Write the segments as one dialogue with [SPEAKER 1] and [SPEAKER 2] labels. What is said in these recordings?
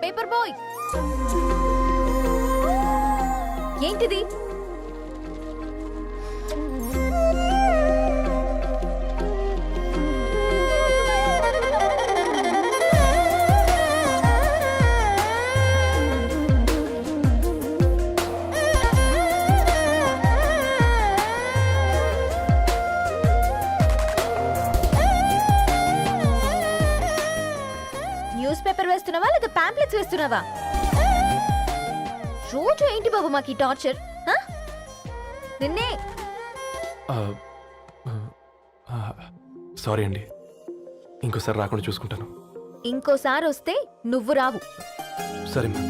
[SPEAKER 1] Paper boy, ఏంటిది? News paper వేస్తున్నావా లేదా pamphlets వేస్తున్నావా? రోజు ఏంటి బాబు మాకు టార్చర్? నిన్నే
[SPEAKER 2] సారీ అండి, ఇంకోసారి రాకుండా చూసుకుంటాను.
[SPEAKER 1] ఇంకోసారి వస్తే నువ్వు రావు.
[SPEAKER 2] సరే మ్యామ్.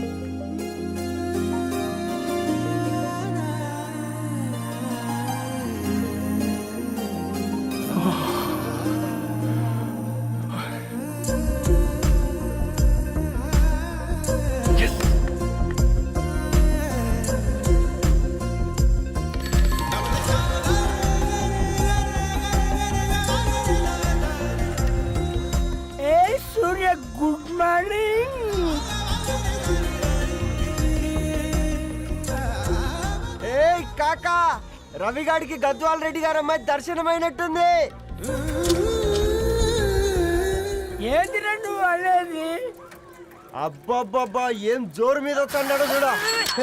[SPEAKER 3] Good morning. ఏ కాకా, రవిగాడికి గద్వాల్ రెడ్డి గారు అమ్మాయి దర్శనమైనట్టుంది. ఏంటి నువ్వు అనేది? అబ్బాబ్బాబ్బా, ఏం జోరు మీద వస్తున్నాడో చూడు.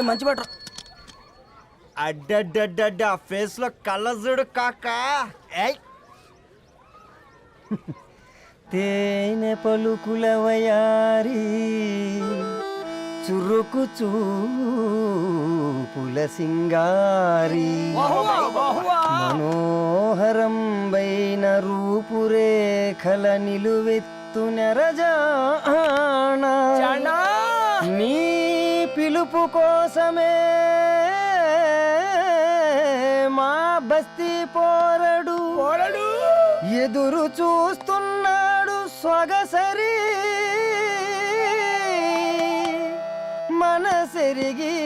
[SPEAKER 3] మంచి పట్టు. అడ్డడ్డడ్డ ఫేస్ లో కళ్ళ చూడు కాకా. తేనె పలుకుల వయారి చురుకు చూపుల సింగారి మనోహరం బైన రూపురేఖల నిలువెత్తు నెరజానా నీ పిలుపు కోసమే మా బస్తీ పోరడు ఎదురు చూస్తున్నాడు సొగసరి మనసెరిగి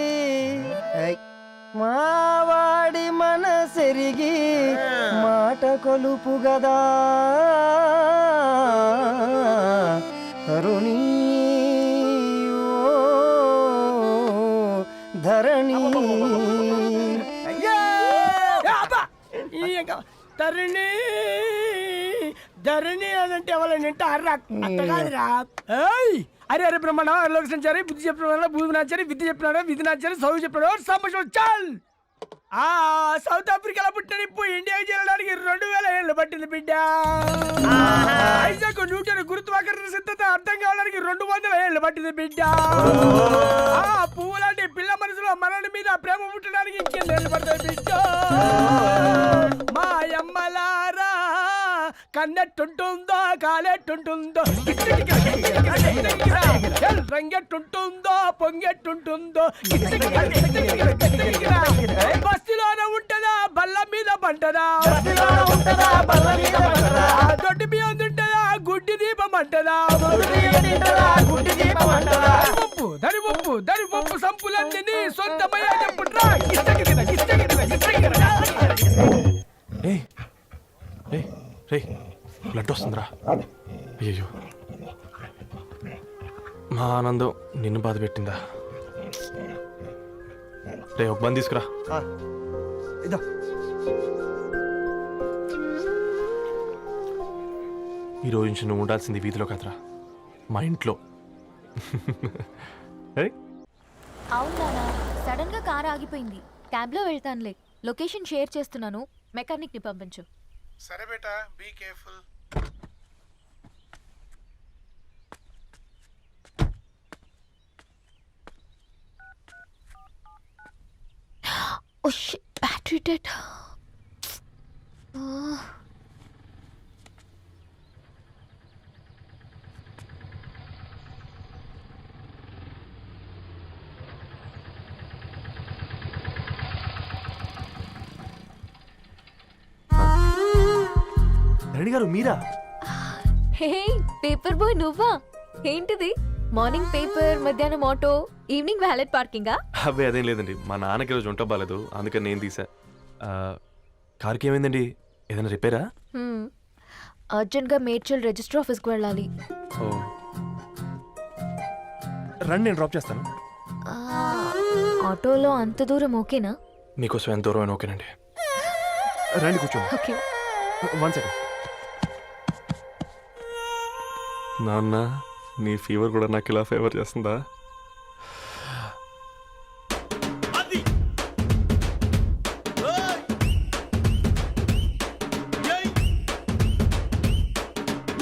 [SPEAKER 3] మావాడి మనసెరిగి మాట కొలుపు గదా తరుణీ ధరణి తరుణి ధరణి అదంటే ఎవరైనా అర్రా అట్ట కాదురా. అరే అరే బ్రహ్మణ లోక సంచారి బుద్ధి చెప్పిన భూమి నాచారి విద్య చెప్పినాడు విధి నాచారి చదువు చెప్పినాడు సంభాషణ చాల్. సౌత్ ఆఫ్రికాలో పుట్టిన ఇప్పుడు ఇండియాకి చేరడానికి 2000 ఏళ్ళు పట్టింది బిడ్డ. ఐజాక్ న్యూటన్ గురుత్వాకర్షణ సిద్ధత అర్థం కావడానికి 200 ఏళ్ళు పట్టింది బిడ్డ. పువ్వు లాంటి పిల్ల మనసులో మరణి మీద ప్రేమ పుట్టడానికి ఇంకేళ్ళు పడతాయి బిడ్డ. మా అమ్మలారా కన్నెట్టుంటుందో కాలెట్టుంటుందో రంగెట్టుంటుందో పొంగెట్టుంటుందో బస్తిలోనే ఉంటదా బల్ల మీద పంటదా దొడ్డి బియ్యం తింటదా గుడ్డి దీపం అంటదా దరి పప్పు సంపులన్నీ సొంతమయ్యా చెప్పుట్రా.
[SPEAKER 2] బ్లడ్ వస్తుందిరా. అయ్యో, మా ఆనందం నిన్ను బాధ పెట్టిందా? రే ఒక బంద్ తీసుకురా. ఈరోజు నుంచి నువ్వు ఉండాల్సింది వీధిలో కదరా, మా ఇంట్లో.
[SPEAKER 1] అవునా? సడన్ గా కార్ ఆగిపోయింది. క్యాబ్ లో వెళ్తానులే. లొకేషన్ షేర్ చేస్తున్నాను, మెకానిక్ ని పంపించు.
[SPEAKER 4] సరే బేటా, be careful.
[SPEAKER 1] Oh shit, battery dead.
[SPEAKER 2] Dharani గారు మీరా?
[SPEAKER 1] హే పేపర్ బాయ్ నువ్వా? ఏంటిది మార్నింగ్ పేపర్, మధ్యాహ్నం ఆటో, ఈవినింగ్ వ్యాలెట్ పార్కింగా?
[SPEAKER 2] అబ్బాయి అదేం లేదండి, మా నాన్నకి రోజు వంట బాగాలేదు, అందుకని నేను తీసా. కార్కి ఏమైందండి? ఏదైనా రిపేరా?
[SPEAKER 1] అర్జెంట్గా మేడ్చల్ రిజిస్టర్ ఆఫీస్కి వెళ్ళాలి.
[SPEAKER 2] ఓ రండి, నేను డ్రాప్ చేస్తాను.
[SPEAKER 1] ఆ, ఆటోలో అంత దూరం ఓకేనా?
[SPEAKER 2] మీకోసం ఎంత దూరం అయినా ఓకేనండి. రండి కూర్చోండి.
[SPEAKER 1] ఓకే.
[SPEAKER 2] 1 సెకండ్. నాన్న, నీ ఫీవర్ కూడా నాకు ఇలా ఫేవర్ చేస్తుందా?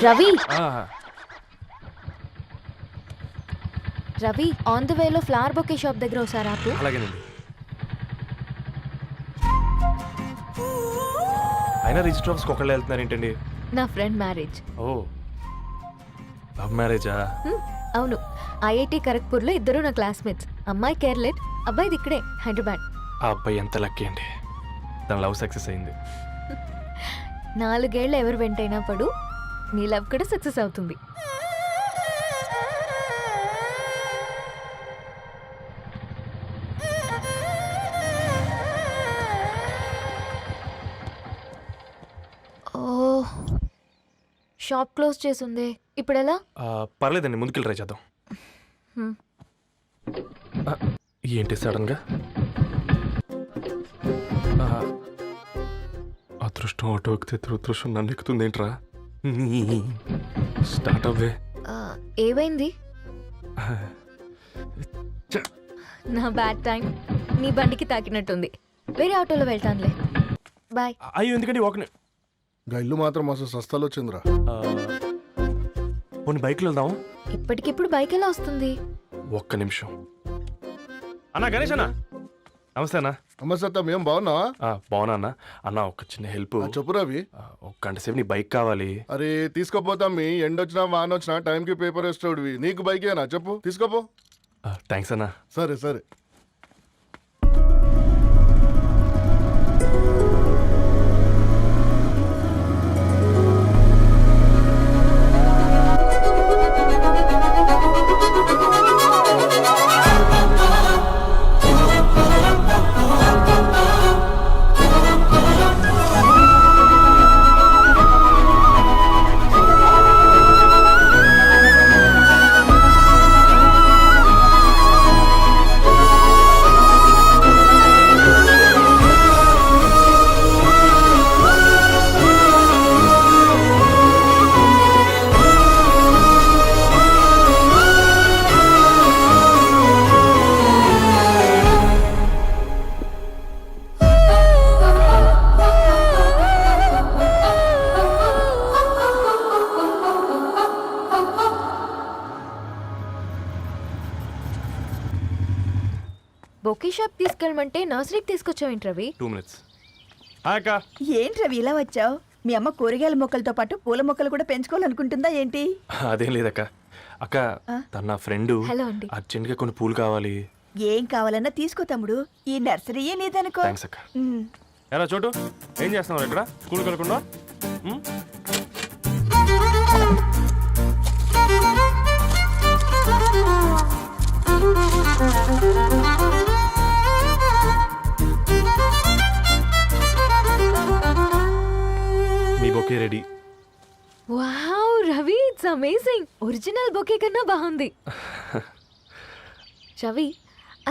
[SPEAKER 1] రవి,
[SPEAKER 2] ఆ,
[SPEAKER 1] రవి ఆన్ ద వేలో ఫ్లవర్ బొకే షాప్ దగ్గర ఒకసారి ఆపు.
[SPEAKER 2] అలాగేనండి. అయినా రిజిస్టర్ ఆఫీస్కి ఒకళ్ళు వెళ్తున్నారు ఏంటండి?
[SPEAKER 1] నా ఫ్రెండ్ మ్యారేజ్.
[SPEAKER 2] ఓ, లవ్ మ్యారేజా?
[SPEAKER 1] అవును, ఐఐటి ఖరగ్పూర్లో ఇద్దరు నా క్లాస్మేట్స్. అమ్మాయి కేర్లెట్, అబ్బాయిది ఇక్కడే హైదరాబాద్.
[SPEAKER 2] ఆ అబ్బాయి ఎంత లక్కీ అండి, తన లవ్ సక్సెస్ అయింది.
[SPEAKER 1] 4 ఏళ్ళు ఎవరు వెంటైనా పడు, నీ లవ్ కూడా సక్సెస్ అవుతుంది. ఓ, షాప్ క్లోజ్ చేసుంది, ఇప్పుడు ఎలా?
[SPEAKER 2] పర్లేదండి, ముందుకెళ్ళి ట్రై చేద్దాం.
[SPEAKER 1] హ్మ్.
[SPEAKER 2] ఆ, ఏంటి సడన్గా? అదృష్టం ఆటో ఎక్కితే దురదృష్టం నన్ను ఎక్కుతుంది ఏంట్రా? స్టార్ట్ అవ్వే.
[SPEAKER 1] ఏమైంది? నా బ్యాడ్ టైం నీ బండికి తాకినట్టుంది. వేరే ఆటోలో వెళ్తానులే, బాయ్.
[SPEAKER 2] అయ్యో ఎందుకండి ఒక
[SPEAKER 5] గా ఇల్లు మాత్రం మస్తు సస్తాలు వచ్చిందిరా.
[SPEAKER 2] పోనీ బైక్లో వెళ్దాం.
[SPEAKER 1] ఇప్పటికిప్పుడు బైక్ ఎలా వస్తుంది?
[SPEAKER 2] ఒక్క నిమిషం. అన్నా గణేష్ అన్న, నమస్తే అన్న.
[SPEAKER 5] నమస్తే, ఏం బాగున్నావా?
[SPEAKER 2] బాగున్నా అన్న. అన్న ఒక చిన్న హెల్ప్.
[SPEAKER 5] చెప్పు రవి.
[SPEAKER 2] ఒక గంట సేపు నీ బైక్ కావాలి.
[SPEAKER 5] అరే తీసుకోపోతాం, మీ ఎండొచ్చినా వాన వచ్చినా టైంకి పేపర్ వేస్తాడువి. నీకు బైకేనా చెప్పు, తీసుకోపో.
[SPEAKER 2] థ్యాంక్స్ అన్న.
[SPEAKER 5] సరే సరే.
[SPEAKER 1] బొకే షాప్ తీసుకెళ్ళమంటే నర్సరీకి తీసుకొచ్చావేంటి రవి?
[SPEAKER 2] 2 minutes. హాయ్ అక్క.
[SPEAKER 6] ఏంటి రవి ఇలా వచ్చావు? మీ అమ్మ కూరగాయల మొక్కలతో పాటు పూల మొక్కలు కూడా పెంచుకోవాలనుకుంటుందా ఏంటి?
[SPEAKER 2] అదేం లేదక్క. అక్క, తన నా ఫ్రెండ్
[SPEAKER 1] హలో అండి.
[SPEAKER 2] అర్జెంట్గా కొన్ని పూలు కావాలి.
[SPEAKER 6] ఏం కావాలన్నా తీసుకో తమ్ముడు, ఈ నర్సరీయే నీదనుకో.
[SPEAKER 2] థ్యాంక్స్ అక్క.
[SPEAKER 6] ఉమ్.
[SPEAKER 2] ఎలా చోటు, ఏం చేస్తున్నావు ఇక్కడ? స్కూల్కి వెళ్ళకుండా? మీ bouquet ready.
[SPEAKER 1] Wow Ravi, it's amazing. Original bouquet కన్నా బాగుంది. రవి,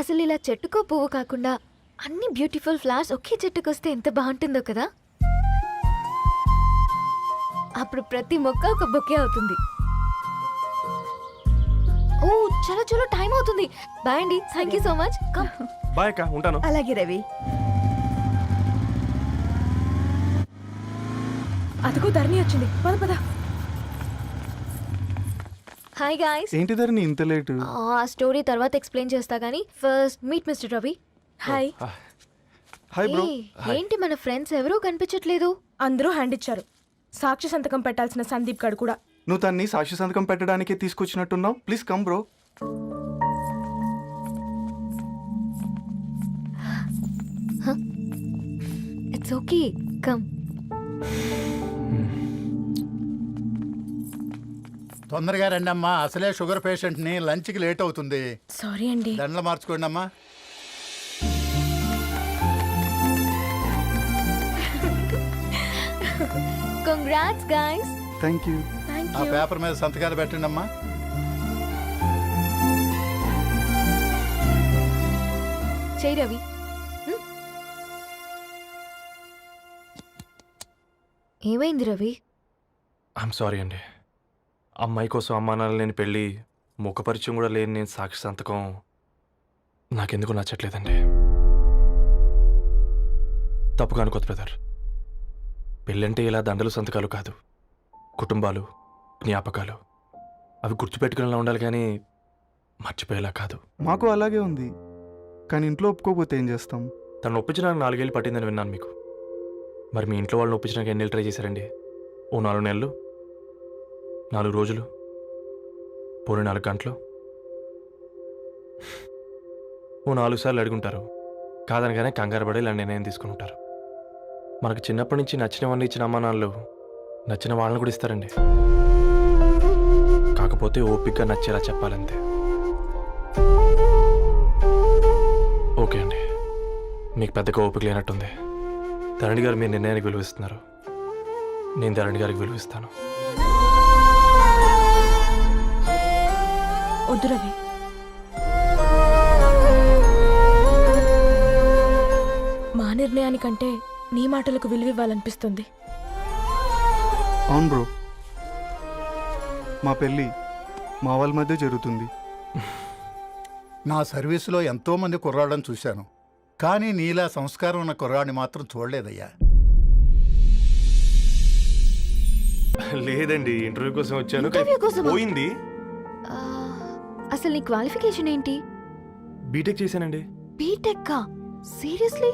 [SPEAKER 1] అసలు ఇలా చెట్టుకో పువ్వు కాకుండా అన్ని బ్యూటిఫుల్ ఫ్లవర్స్ ఒకే చెట్టుకొస్తే ఎంత బాగుంటుందో కదా. అప్పుడు ప్రతి మొక్క ఒక బొకే అవుతుంది. ఓ చలో చలో, టైం అవుతుంది. బాయ్ అండి, thank you so much. Come.
[SPEAKER 2] Bye అక్క, ఉంటాను.
[SPEAKER 6] అలాగే రవి.
[SPEAKER 7] అదిగో ధరణి వచ్చింది, పద పద.
[SPEAKER 1] Hi guys.
[SPEAKER 8] ఏంటి ధరణి ఇంత లేటు?
[SPEAKER 1] ఆ స్టోరీ తర్వాత ఎక్స్ప్లెయిన్ చేస్తా గానీ first meet mister Ravi.
[SPEAKER 7] Hi.
[SPEAKER 8] Hi bro.
[SPEAKER 1] ఏంటి మన ఫ్రెండ్స్ ఎవరూ కనిపించట్లేదు?
[SPEAKER 7] అందరూ హ్యాండ్ ఇచ్చారు. సాక్షి సంతకం పెట్టాల్సిన సందీప్ గడు కూడా.
[SPEAKER 8] నువ్వు తన్ని సాక్షి సంతకం పెట్టడానికే తీసుకొచ్చినట్టున్నావు. Please come bro.
[SPEAKER 1] It's okay, come.
[SPEAKER 9] తొందరగా రండి అమ్మా, అసలే షుగర్ పేషెంట్ని, లంచ్కి లేట్ అవుతుంది.
[SPEAKER 7] సారీ అండి.
[SPEAKER 9] దండలు మార్చుకోండి అమ్మా.
[SPEAKER 1] Congrats guys.
[SPEAKER 8] Thank you.
[SPEAKER 7] Thank
[SPEAKER 9] ఆ
[SPEAKER 7] యూ.
[SPEAKER 9] పేపర్ మీద సంతకాలు పెట్టండి అమ్మా.
[SPEAKER 1] చేయి రవి. ఏమైంది రవి?
[SPEAKER 2] ఐఎమ్ సారీ అండి. అమ్మాయి కోసం అమ్మానాలు లేని పెళ్ళి, ముఖపరిచయం కూడా లేని నేను సాక్షి సంతకం నాకెందుకు నచ్చట్లేదండి. తప్పుగా అనుకోదు బ్రదర్. పెళ్ళంటే ఇలా దండలు సంతకాలు కాదు, కుటుంబాలు, జ్ఞాపకాలు. అవి గుర్తుపెట్టుకునేలా ఉండాలి కానీ మర్చిపోయేలా కాదు.
[SPEAKER 8] మాకు అలాగే ఉంది, కానీ ఇంట్లో ఒప్పుకోకపోతే ఏం చేస్తాం?
[SPEAKER 2] తను ఒప్పించడానికి 4 ఏళ్ళు పట్టిందని విన్నాను మీకు. మరి మీ ఇంట్లో వాళ్ళని ఒప్పించడానికి ఎన్ని ఏళ్ళు ట్రై చేశారండి? ఓ 4 నెలలు, 4 రోజులు, పోనీ 4 గంటలు, ఓ 4 సార్లు అడుగుంటారు. కాదనగానే కంగారు పడి ఇలా నిర్ణయం తీసుకుని ఉంటారు. మనకు చిన్నప్పటి నుంచి నచ్చినవన్నీ ఇచ్చిన అమ్మా నాన్నలు నచ్చిన వాళ్ళని కూడా ఇస్తారండి. కాకపోతే ఓపికగా నచ్చేలా చెప్పాలంతే. ఓకే అండి, మీకు పెద్దగా ఓపిక లేనట్టుంది. ధరణి గారు మీ నిర్ణయానికి విలువిస్తున్నారు, నేను ధరణి గారికి విలువిస్తాను.
[SPEAKER 7] వద్దు రవి. మా నిర్ణయానికంటే నీ మాటలకు విలువివ్వాలనిపిస్తుంది.
[SPEAKER 8] అవును బ్రో, మా పెళ్ళి మా వాళ్ళ మధ్య జరుగుతుంది.
[SPEAKER 9] నా సర్వీసులో ఎంతో మంది కుర్రాళ్ళని చూశాను, కానీ నీలా సంస్కారం ఉన్న కుర్రాడిని మాత్రం చూడలేదయ్యా.
[SPEAKER 2] లేదండి, ఇంటర్వ్యూ కోసం వచ్చాను.
[SPEAKER 1] ఇంటర్వ్యూ కోసమా?
[SPEAKER 2] పోయింది.
[SPEAKER 1] ఆ, అసలు నీ క్వాలిఫికేషన్ ఏంటి?
[SPEAKER 2] బీటెక్ చేశానండి.
[SPEAKER 1] బీటెక్? సీరియస్లీ?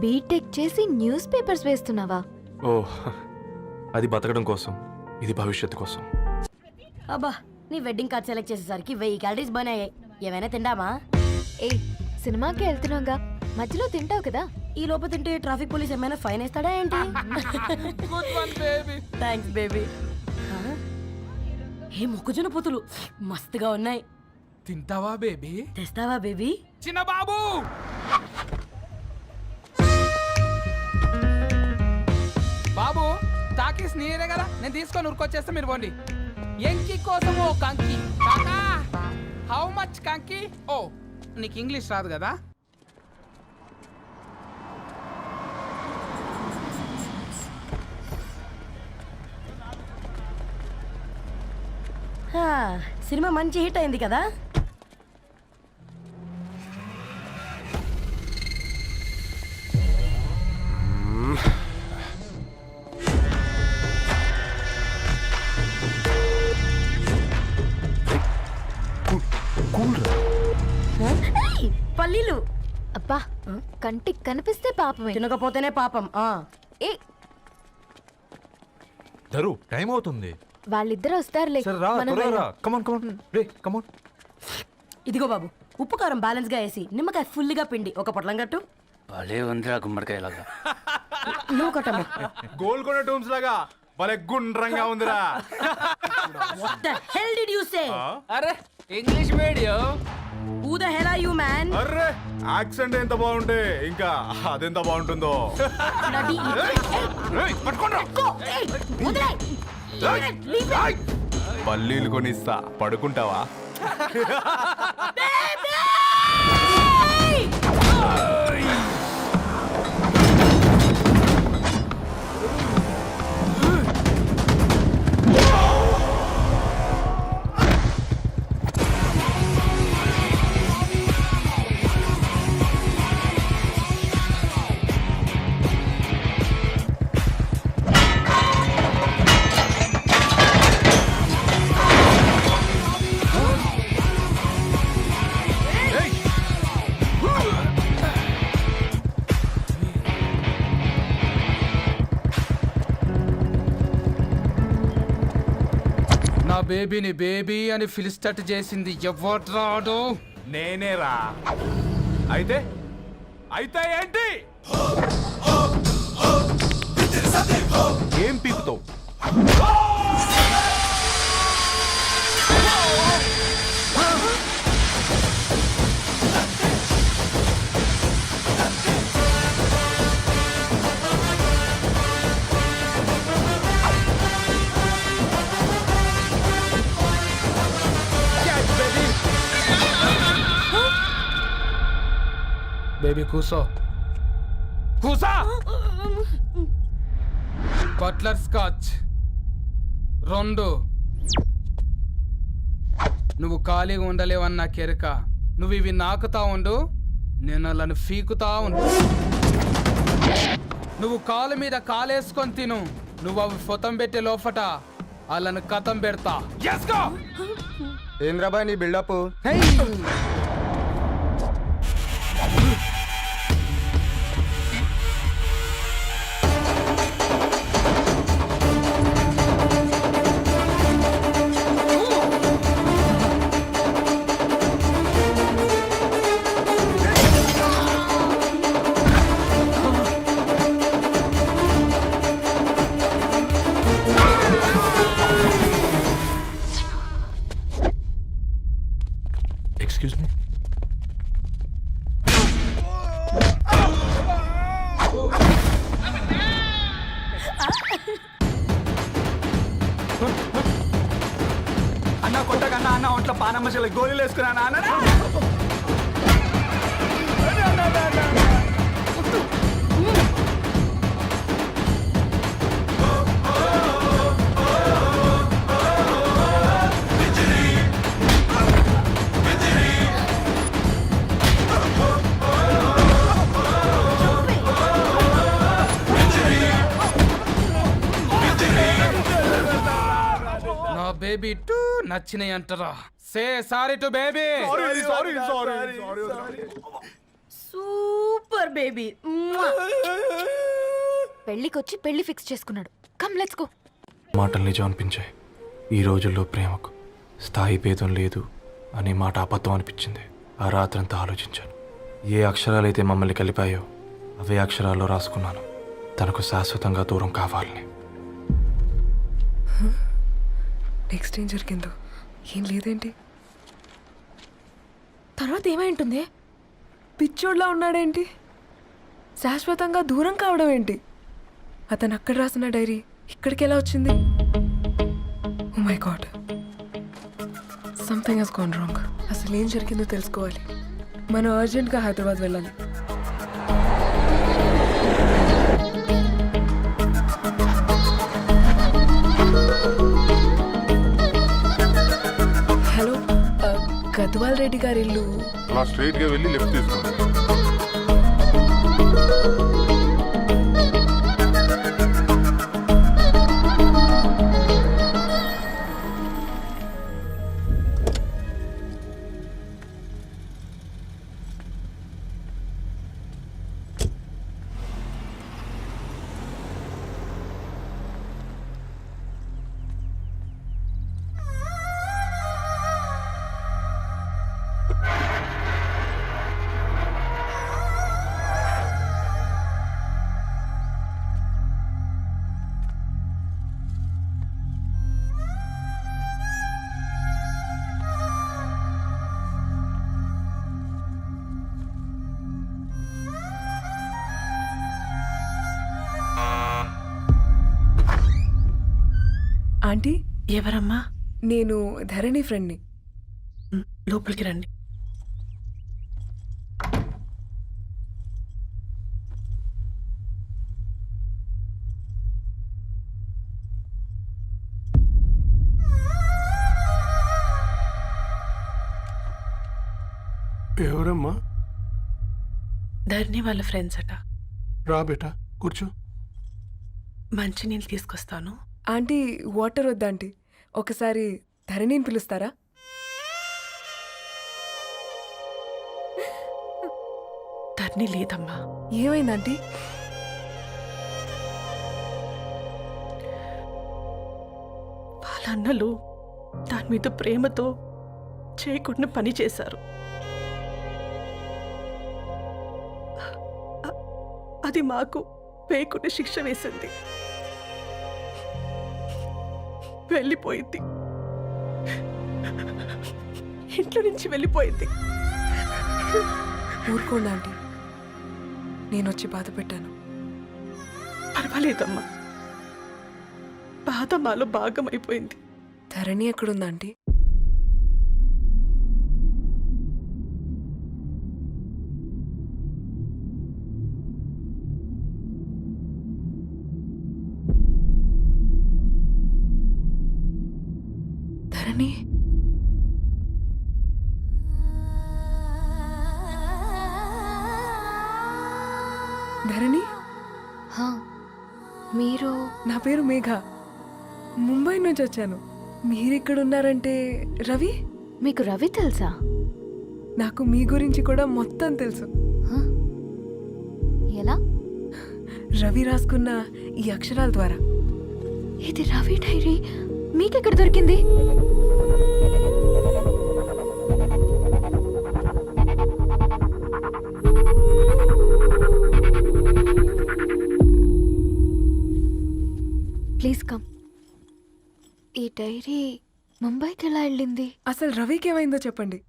[SPEAKER 1] బీటెక్ చేసి న్యూస్ పేపర్స్ వేస్తున్నావా?
[SPEAKER 2] ఓ, అది బతకడం కోసం, ఇది భవిష్యత్తు కోసం.
[SPEAKER 10] అబ్బా, నీ వెడ్డింగ్ కార్డ్ సెలెక్ట్ చేసేసరికి 1000 క్యాలరీస్ బర్న్ అయ్యాయి. ఏమైనా తిండామా?
[SPEAKER 1] ఏ, సినిమాకి వెళ్తున్నాగా, మధ్యలో తింటావు కదా.
[SPEAKER 10] ఈ లోపు తింటే ట్రాఫిక్ పోలీస్ ఏమైనా ఫైన్ వేస్తాడా ఏంటి? Thanks baby. ఏ మొక్కజొన్న పొతులు మస్తుగా ఉన్నాయి.
[SPEAKER 3] తింటావా బేబీ?
[SPEAKER 10] తెస్తావా బేబీ?
[SPEAKER 3] చిన్న బాబు, బాబు టాకీస్ నీరే కదా, నేను తీసుకొని ఉరికొచ్చేస్తే మీరు పోండి. ఎంకి కోసం ఓ కంకి. కాకా, హౌ మచ్ కంకి? ఓ, నీకు ఇంగ్లీష్ రాదు కదా.
[SPEAKER 10] సినిమా మంచి హిట్ అయింది కదా. ఏయ్, పల్లీలు.
[SPEAKER 1] అబ్బా, కంటికి కనిపిస్తే పాపమే,
[SPEAKER 10] తినకపోతేనే పాపం.
[SPEAKER 1] ఏ
[SPEAKER 11] ధరు, టైం అవుతుంది.
[SPEAKER 1] వాళ్ళిద్దరు వస్తారులే, మనం వెళ్దాం.
[SPEAKER 11] కమాన్ కమాన్ రే కమాన్.
[SPEAKER 10] ఇదిగో బాబు, ఉప్పు కారం బ్యాలెన్స్ గా వేసి నిమ్మకాయ ఫుల్ గా పిండి ఒక పొట్లం కట్టు.
[SPEAKER 11] భలే ఉందిరా గుమ్మడికాయలాగా.
[SPEAKER 10] నువ్వు కట్టమ్మా.
[SPEAKER 11] గోల్కొండ టూమ్స్ లాగా భలే గుండ్రంగా ఉందిరా.
[SPEAKER 10] What the hell did you say?
[SPEAKER 3] అరే English medium.
[SPEAKER 10] Who the hell are you, man?
[SPEAKER 11] Array, accent ఎంత బాగుంటే ఇంకా అదెంత బాగుంటుందో.
[SPEAKER 10] Bloody idiot.
[SPEAKER 11] ఏయ్, పట్టుకోండ్రా.
[SPEAKER 10] Go. Hey, వదిలేయ్. Leave it.
[SPEAKER 11] పల్లీలు కొనిస్తా, పడుకుంటావా?
[SPEAKER 10] Baby!
[SPEAKER 3] నా బేబీని బేబీ అని పిలిచేటట్టు చేసింది ఎవరు రాడు?
[SPEAKER 11] నేనేరా. అయితే అయితే ఏంటి? ఏం పీకుతావు?
[SPEAKER 3] బేబీ కూసో కూసా. Buttler scotch 2. నువ్వు ఖాళీగా ఉండలేవన్న కెరక. నువ్వు ఇవి నాకుతా ఉండు, నేను వాళ్ళని ఫీకుతా ఉండు. నువ్వు కాలు మీద కాలేసుకొని తిను. నువ్వు అవి ఫొతం పెట్టే లోపట వాళ్ళని కథం పెడతా.
[SPEAKER 8] ఏంద్రాబాయ్ నీ బిల్డప్?
[SPEAKER 2] Excuse me.
[SPEAKER 8] అన్న కొట్టకన్నా అన్న ఒంట్లో పానమ్మశల గోళీలు వేసుకున్నానా అన్న?
[SPEAKER 3] నా బేబీ టూ నచ్చినాయి అంటారా? Say sorry to baby.
[SPEAKER 10] Super baby.
[SPEAKER 1] పెళ్ళికొచ్చి పెళ్లి ఫిక్స్ చేసుకున్నాడు. Come let's go.
[SPEAKER 2] మాటలు నిజం అనిపించాయి. ఈ రోజుల్లో ప్రేమకు స్థాయి భేదం లేదు అనే మాట అబద్ధం అనిపించింది. ఆ రాత్రంతా ఆలోచించాను. ఏ అక్షరాలైతే మమ్మల్ని కలిపాయో అవే అక్షరాల్లో రాసుకున్నాను, తనకు శాశ్వతంగా దూరం కావాలని.
[SPEAKER 7] నెక్స్ట్ ఏం జరిగిందో ఏం లేదేంటి? తర్వాత ఏమై ఉంటుంది? పిచ్చోడ్లా ఉన్నాడేంటి? శాశ్వతంగా దూరం కావడం ఏంటి? అతను అక్కడ రాసిన డైరీ ఇక్కడికి ఎలా వచ్చింది? Oh my god, something has gone wrong. అసలు ఏం జరిగిందో తెలుసుకోవాలి. మనం అర్జెంట్గా హైదరాబాద్ వెళ్ళాలి. హలో, గద్వాల్ రెడ్డి గారి ఇల్లు.
[SPEAKER 5] అలా స్ట్రైట్ గా వెళ్ళి లెఫ్ట్ తీసుకోండి.
[SPEAKER 7] ఆంటీ,
[SPEAKER 10] ఎవరమ్మా?
[SPEAKER 7] నేను ధరణి ఫ్రెండ్ని.
[SPEAKER 10] లోపలికి రండి.
[SPEAKER 4] ఎవరమ్మా?
[SPEAKER 10] ధరణి వాళ్ళ ఫ్రెండ్స్ అట.
[SPEAKER 4] రా బేటా కూర్చో.
[SPEAKER 10] మంచినీళ్ళు తీసుకొస్తాను.
[SPEAKER 7] ఆంటీ, వాటర్ వద్దా ఆంటీ? ఒకసారి ధరణిని పిలుస్తారా?
[SPEAKER 10] ధరణి లేదమ్మా.
[SPEAKER 7] ఏమైంది ఆంటీ?
[SPEAKER 10] వాళ్ళ అన్నలు దాని మీద ప్రేమతో చేయకుండా పని చేశారు. అది మాకు వేయకుండా శిక్ష వేసింది. వెళ్ళిపోయింది, ఇంట్లో నుంచి వెళ్ళిపోయింది.
[SPEAKER 7] ఊరుకోండి ఆంటీ, నేను వచ్చి బాధ పెట్టాను.
[SPEAKER 10] పర్వాలేదమ్మా, బాధ మాలో భాగమైపోయింది.
[SPEAKER 7] ధరణి ఎక్కడుందా ఆంటీ? ధరణి,
[SPEAKER 1] హా, మీరు
[SPEAKER 7] నా పేరు మేఘ. ముంబై నుంచి వచ్చాను. మీరిక్కడ ఉన్నారంటే రవి?
[SPEAKER 1] మీకు రవి తెలుసా?
[SPEAKER 7] నాకు మీ గురించి కూడా మొత్తం తెలుసు.
[SPEAKER 1] హా? ఎలా?
[SPEAKER 7] రవి రాసుకున్న ఈ అక్షరాల ద్వారా.
[SPEAKER 1] ఇది రవి డైరీ మీకెక్కడ దొరికింది? Please come. ఈ డైరీ ముంబైకి ఎలా వెళ్ళింది?
[SPEAKER 7] అసలు రవికి ఏమైందో చెప్పండి.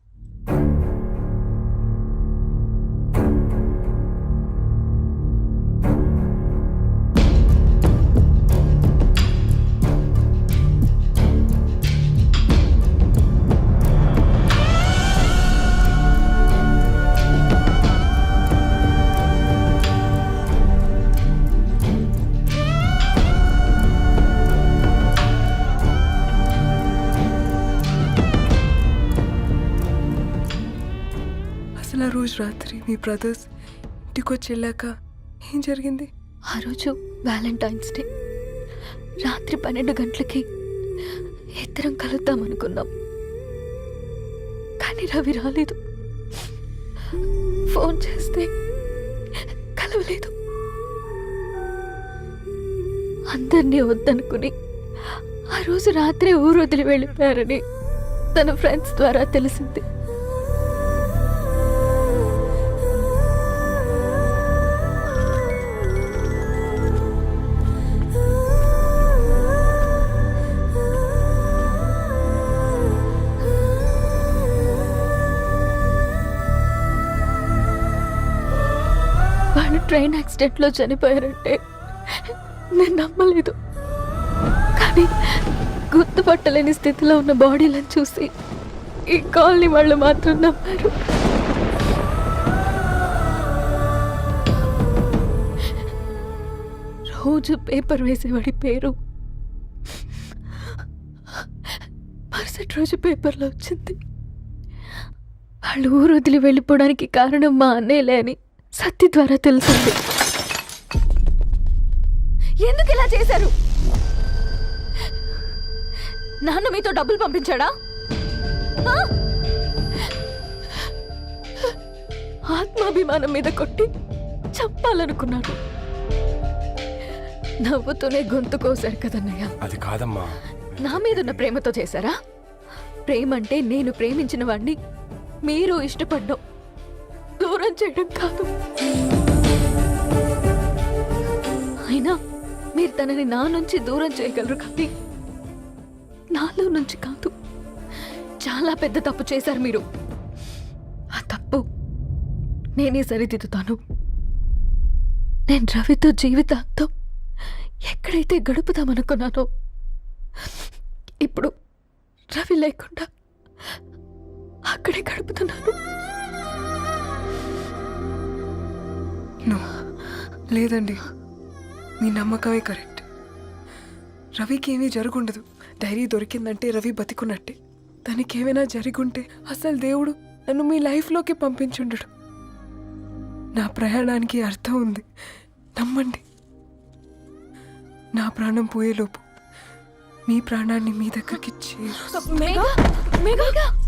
[SPEAKER 7] అసలు ఆ రోజు రాత్రి మీ బ్రదర్స్ ఇంటికి వచ్చి వెళ్ళాక ఏం జరిగింది?
[SPEAKER 1] ఆ రోజు వ్యాలంటైన్స్ డే రాత్రి 12 గంటలకి ఇద్దరం కలుద్దాం అనుకున్నాం. కానీ రవి రాలేదు. ఫోన్ చేస్తే కలవలేదు. అందరినీ వద్దనుకుని ఆ రోజు రాత్రి ఊరు వదిలి వెళ్ళిపోయారని తన ఫ్రెండ్స్ ద్వారా తెలిసింది. వాళ్ళు ట్రైన్ యాక్సిడెంట్లో చనిపోయారంటే నేను నమ్మలేదు. కానీ గుర్తుపట్టలేని స్థితిలో ఉన్న బాడీలను చూసి ఈ కాలనీ వాళ్ళు మాత్రం నమ్మారు. రోజు పేపర్ వేసేవాడి పేరు మరుసటి రోజు పేపర్లో వచ్చింది. వాళ్ళు ఊరు వదిలి వెళ్ళిపోవడానికి కారణం మా అన్నయ్యలే అని సత్తి ద్వారా తెలిసింది. ఎందుకు ఇలా చేశారు? నాన్న మీతో డబ్బులు పంపించాడా? ఆ? ఆత్మాభిమానం మీద కొట్టి చంపాలనుకున్నాడు. నవ్వుతూనే గొంతు కోసారు కదన్నయ్య.
[SPEAKER 2] అది కాదమ్మా.
[SPEAKER 1] నా మీదున్న ప్రేమతో చేశారా? ప్రేమ అంటే నేను ప్రేమించిన వాడిని మీరు ఇష్టపడ్డం, దూరం చేయడం కాదు. అయినా మీరు తనని నా నుంచి దూరం చేయగలరు కానీ నాలో నుంచి కాదు. చాలా పెద్ద తప్పు చేశారు మీరు. ఆ తప్పు నేనే సరిదిద్దుతాను. నేను రవితో జీవితాంతం ఎక్కడైతే గడుపుదామనుకున్నానో ఇప్పుడు రవి లేకుండా అక్కడే గడుపుతున్నాను.
[SPEAKER 7] లేదండి, మీ నమ్మకమే కరెక్ట్. రవికి ఏమీ జరుగుండదు. డైరీ దొరికిందంటే రవి బతికున్నట్టే. తనకేమైనా జరిగుంటే అసలు దేవుడు నన్ను మీ లైఫ్లోకి పంపించుండడు. నా ప్రయాణానికి అర్థం ఉంది, నమ్మండి. నా ప్రాణం పోయేలోపు మీ ప్రాణాన్ని మీ దగ్గరికి చేరు.
[SPEAKER 1] మేఘా